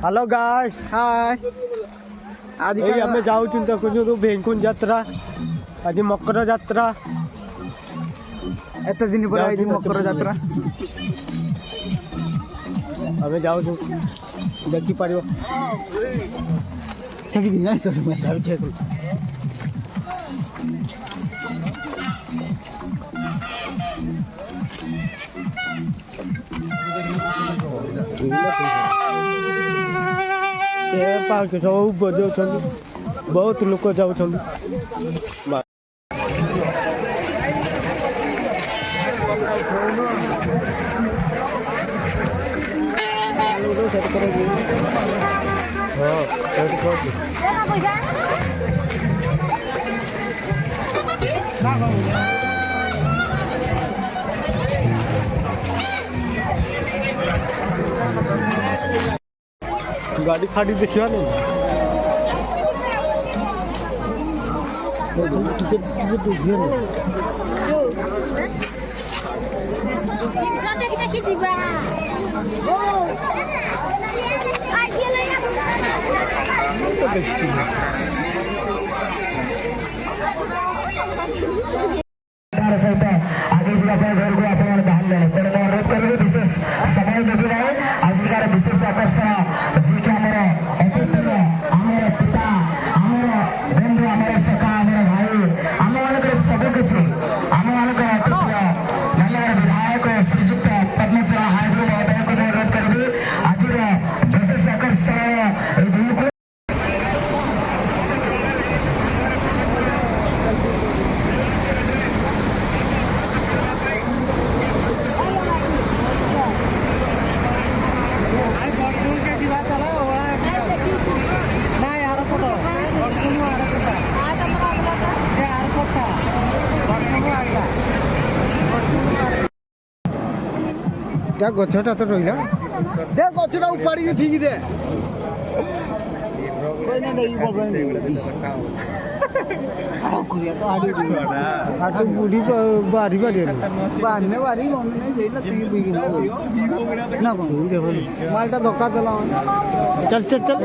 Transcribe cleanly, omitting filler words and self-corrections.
hello guys hi आज आम जाऊँ भेंकुन यात्रा आज मकर यात्रा एत दिन पर आई मकर यात्रा आम जाऊँ देखी पार पार्क सब बजाऊँ बहुत लोक जाऊँ गाड़ी फाड़ी देखा नहीं सहित आगे जावाई घर को आप बाहर ले तेणु अनुरोध करेंगे विशेष समय देवी ना आजिकार विशेष आकर्षण जी कि आम अतिथि आम पिता आम बंधु आम सखा आम भाई आम मान सबकि आम मान अतिथि विधायक श्रीजुक्त पद्मश्री हाईग्रो महोदय को अनुरोध करेंगे आज विशेष आकर्षण क्या गछटा तो रहा दे गछटा उपाड़ी फिंग दे कोई ना नहीं बुढ़ी बारी बारी बांधने वाली मम्मी नहीं सही ना मालटा धोखा दिला चल चल चल